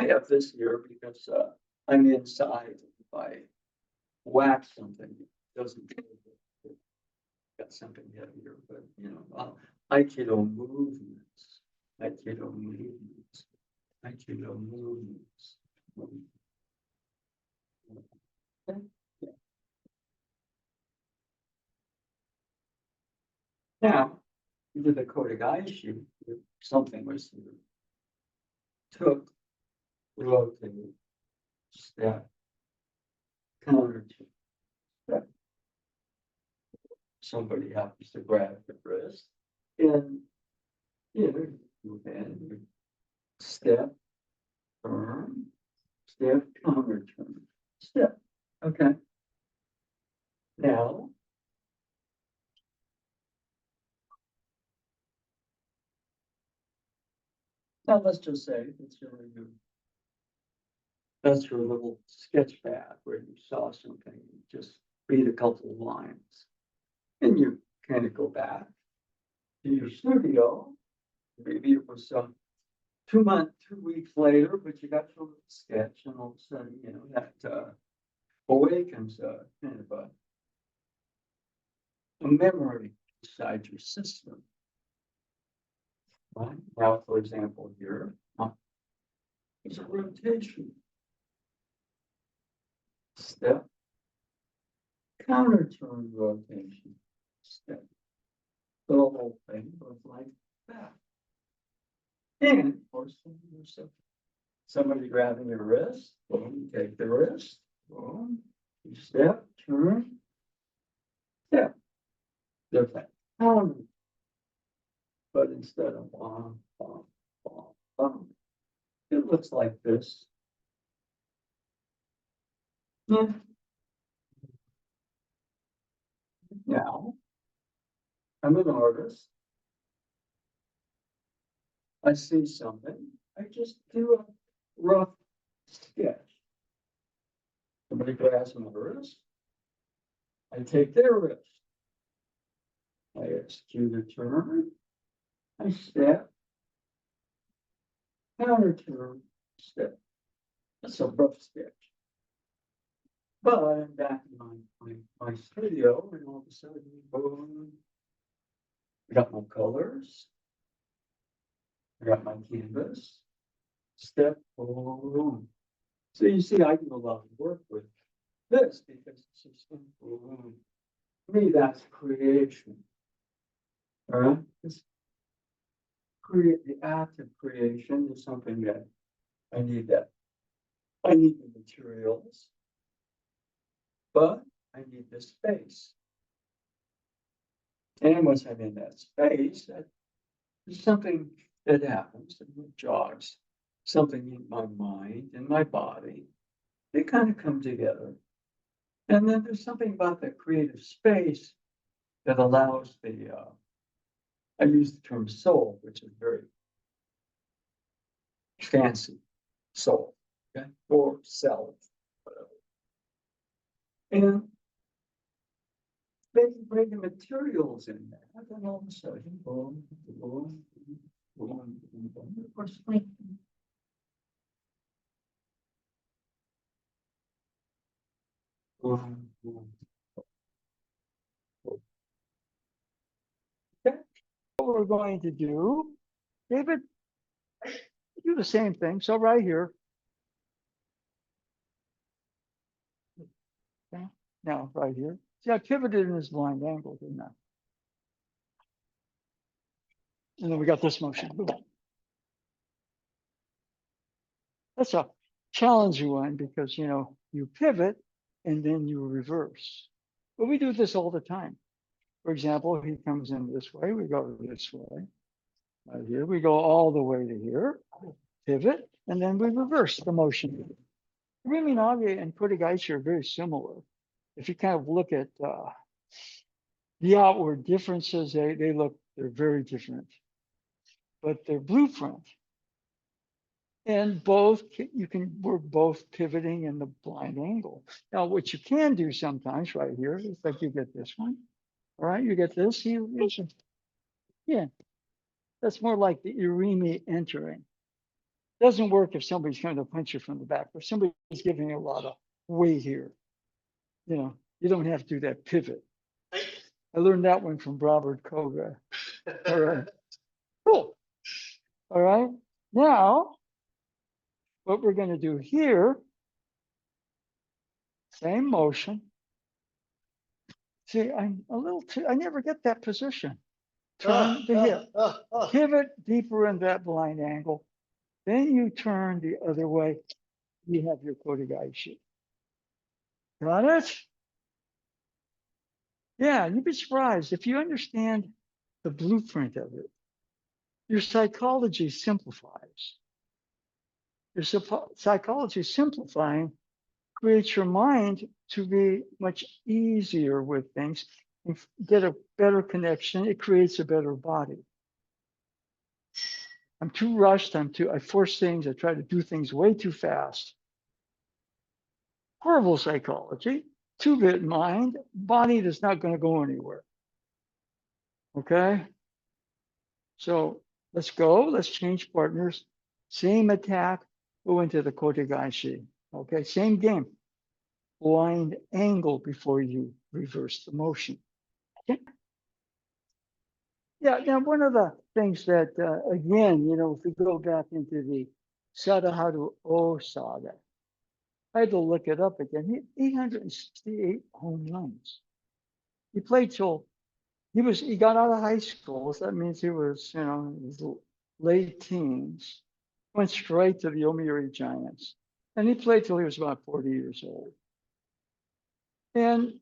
have this here because I'm inside. If I whack something, it doesn't got something heavier, but Aikido movements, Aikido movements, Aikido movements. Okay. Yeah. Now, into the kote gaeshi, something was here. Took, rotated, step, counter to step. Somebody happens to grab the wrist, and you step, turn, step, counter turn, step. Okay. Now, let's just say that's your little sketch pad where you saw something, you just read a couple of lines, and you kind of go back to your studio. Maybe it was 2 weeks later, but you got your little sketch, and all of a sudden, that awakens kind of a memory inside your system. Right? Now, for example, here, there's a rotation. Step, counter turn rotation, step. The whole thing goes like that. And of course, somebody grabbing your wrist, boom, take the wrist, boom, you step, turn, step. There's that counter. But instead of bom, bom, bom, bom, it looks like this. Yeah. Now, I'm an artist. I see something. I just do a rough sketch. Somebody grabs my wrist. I take their wrist. I execute a turn. I step. Counter turn. Step. That's a rough sketch. But I'm back in my studio, and all of a sudden, boom. I got my colors. I got my canvas. Step, boom. So you see, I do a lot of work with this because it's just boom. To me, that's creation. All right? The act of creation is something that I need that. I need the materials, but I need the space. And once I'm in that space, there's something that happens that jogs, something in my mind and my body. They kind of come together. And then there's something about the creative space that allows I use the term soul, which is very fancy, soul, okay, or self, whatever. And they can bring the materials in there, and then all of a sudden, boom, boom, boom, boom, boom. Of course, like, boom, boom. Okay. What we're going to do, David, do the same thing. So right here. Okay. Now, right here. See, I pivoted in this blind angle, didn't I? And then we got this motion. That's a challenging one because, you pivot and then you reverse. But we do this all the time. For example, he comes in this way, we go this way. Right here, we go all the way to here, pivot, and then we reverse the motion. Riminage and kote gaeshi are very similar. If you kind of look at the outward differences, they're very different, but they're blueprint. And we're both pivoting in the blind angle. Now, what you can do sometimes right here is like you get this one, all right? You get this, yeah. That's more like the irimi entering. Doesn't work if somebody's trying to punch you from the back, or somebody's giving you a lot of weight here. You don't have to do that pivot. I learned that one from Robert Koga. All right. Cool. All right. Now, what we're going to do here, same motion. See, I'm a little too, I never get that position. Turn the hip, pivot deeper in that blind angle. Then you turn the other way. You have your kote gaeshi. Got it? Yeah, you'd be surprised if you understand the blueprint of it. Your psychology simplifies. Your psychology simplifying creates your mind to be much easier with things and get a better connection. It creates a better body. I'm too rushed. I force things. I try to do things way too fast. Horrible psychology, 2-bit mind, body that's not going to go anywhere. Okay. So let's go. Let's change partners. Same attack. Go into the kote gaeshi. Okay. Same game. Blind angle before you reverse the motion. Okay. Yeah. Now, one of the things that, again, if we go back into the Sadaharu Oh saga, I had to look it up again. He had 868 home runs. He played till he got out of high school. So that means he was, his late teens. Went straight to the Yomiuri Giants. And he played till he was about 40 years old. And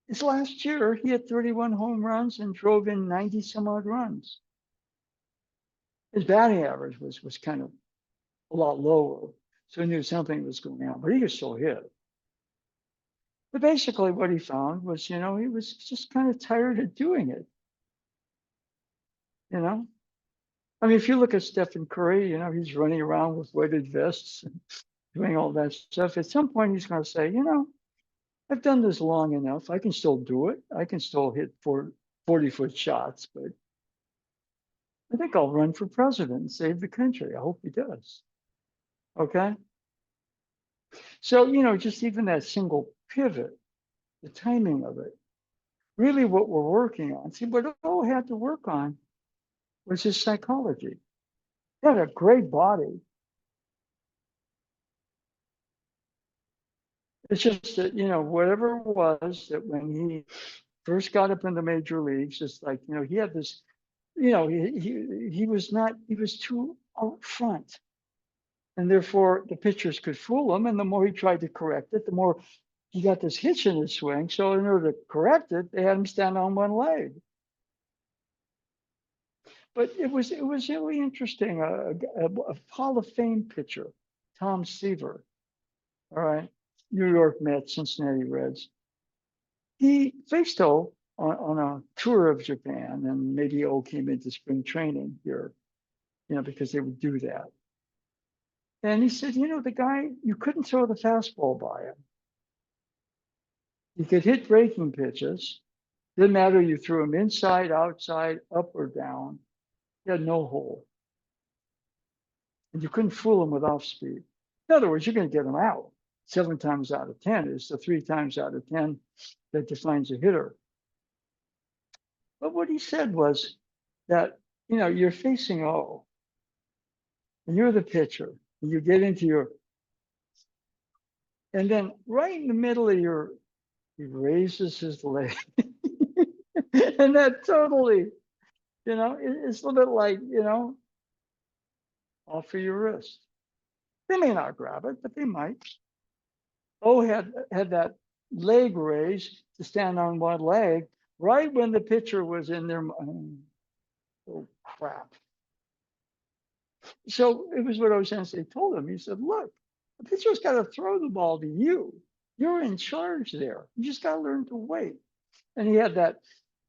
his last year, he had 31 home runs and drove in 90 some odd runs. His batting average was kind of a lot lower. So he knew something was going on, but he could still hit. But basically what he found was, he was just kind of tired of doing it. I mean, if you look at Stephen Curry, he's running around with weighted vests and doing all that stuff. At some point, he's going to say, I've done this long enough. I can still do it. I can still hit 40-foot shots, but I think I'll run for president and save the country. I hope he does. Okay. So, just even that single pivot, the timing of it, really what we're working on. See, what O had to work on was his psychology. He had a great body. It's just that, whatever it was that when he first got up in the major leagues, it's like, he had this, he was too out front. And therefore the pitchers could fool him. And the more he tried to correct it, the more he got this hitch in his swing. So in order to correct it, they had him stand on one leg. But it was really interesting. A Hall of Fame pitcher, Tom Seaver, all right, New York Mets, Cincinnati Reds. He faced O on a tour of Japan, and maybe O came into spring training here, because they would do that. And he said, the guy, you couldn't throw the fastball by him. You could hit breaking pitches. Didn't matter you threw him inside, outside, up or down. He had no hole. And you couldn't fool him with off speed. In other words, you're going to get him out 7 times out of 10. It's the 3 times out of 10 that defines a hitter. But what he said was that, you're facing O, and you're the pitcher, and you get into and then right in the middle of he raises his leg. And that totally, it's a little bit like, offer your wrist. They may not grab it, but they might. O had that leg raised to stand on one leg right when the pitcher was in there. Oh, crap. So it was what Osensei told him. He said, look, the pitcher's got to throw the ball to you. You're in charge there. You just got to learn to wait. And he had that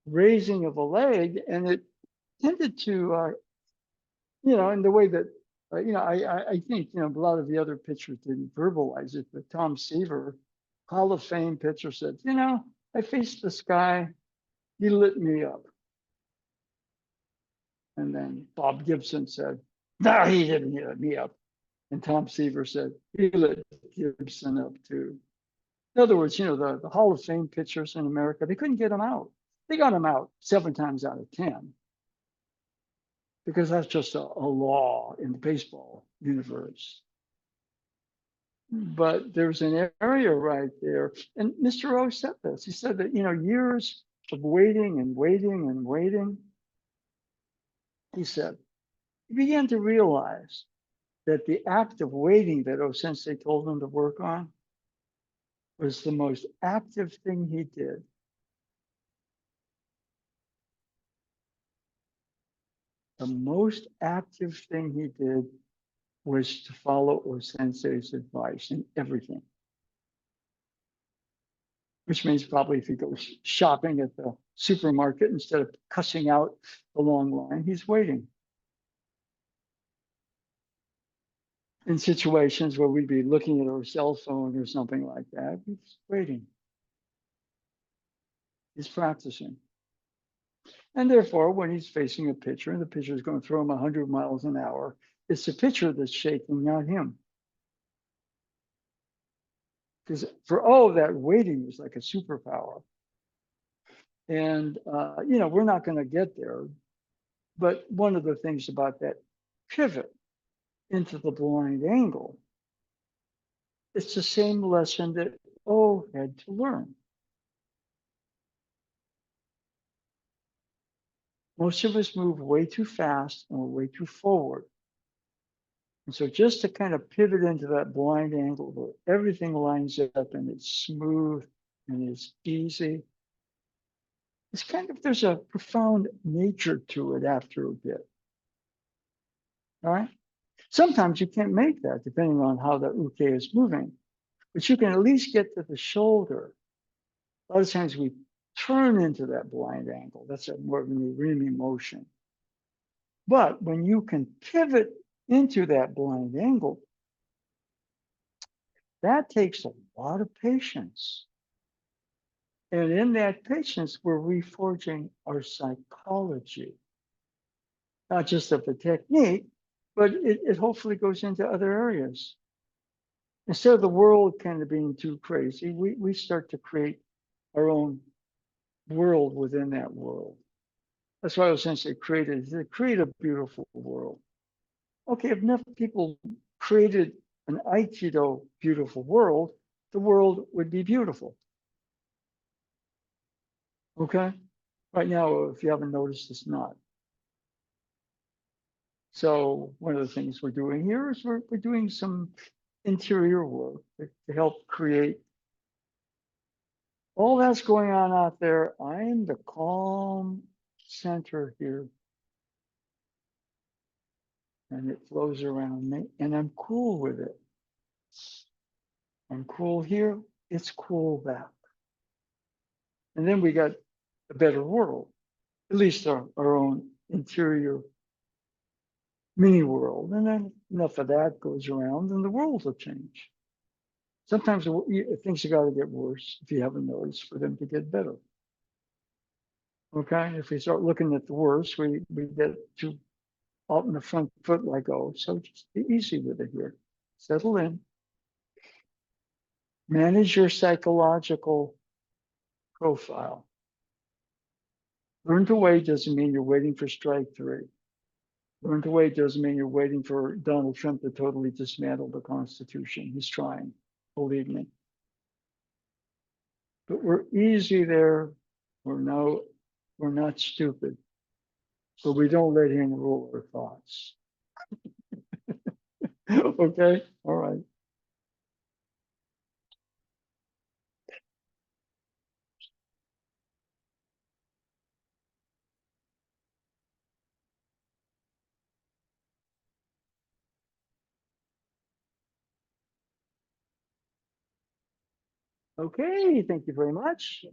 raising of a leg, and it tended to, in the way that, I think, a lot of the other pitchers didn't verbalize it, but Tom Seaver, Hall of Fame pitcher, said, I faced this guy, he lit me up. And then Bob Gibson said, No, he didn't hit me up. And Tom Seaver said, he let Gibson up too. In other words, the Hall of Fame pitchers in America, they couldn't get him out. They got him out 7 times out of 10 because that's just a law in the baseball universe. But there's an area right there. And Mr. O said this. He said that, years of waiting and waiting and waiting, he said, he began to realize that the act of waiting that O Sensei told him to work on was the most active thing he did. The most active thing he did was to follow O Sensei's advice in everything. Which means probably if he goes shopping at the supermarket, instead of cussing out the long line, he's waiting. In situations where we'd be looking at our cell phone or something like that, he's waiting. He's practicing. And therefore, when he's facing a pitcher and the pitcher is going to throw him 100 miles an hour, it's the pitcher that's shaking, not him. Because for that waiting was like a superpower. And, we're not going to get there. But one of the things about that pivot into the blind angle, it's the same lesson that O had to learn. Most of us move way too fast and we're way too forward. And so just to kind of pivot into that blind angle where everything lines up and it's smooth and it's easy, it's there's a profound nature to it after a bit. All right. Sometimes you can't make that depending on how the uke is moving, but you can at least get to the shoulder. A lot of times we turn into that blind angle. That's more of an urimi motion. But when you can pivot into that blind angle, that takes a lot of patience. And in that patience, we're reforging our psychology, not just of the technique, but it hopefully goes into other areas. Instead of the world kind of being too crazy, we start to create our own world within that world. That's why I was essentially create a beautiful world. Okay, if enough people created an Aikido beautiful world, the world would be beautiful. Okay? Right now, if you haven't noticed, it's not. So one of the things we're doing here is we're doing some interior work to help create all that's going on out there. I'm the calm center here. And it flows around me, and I'm cool with it. I'm cool here, it's cool back. And then we got a better world, at least our own interior mini world. And then enough of that goes around and the world will change. Sometimes things have got to get worse, if you haven't noticed, for them to get better. Okay, if we start looking at the worst, we get too out in the front foot like, oh, so just be easy with it here. Settle in. Manage your psychological profile. Learn to wait doesn't mean you're waiting for strike three. Learn to wait doesn't mean you're waiting for Donald Trump to totally dismantle the Constitution. He's trying, believe me. But we're easy there. We're not stupid. But we don't let him rule our thoughts. Okay? All right. Okay, thank you very much.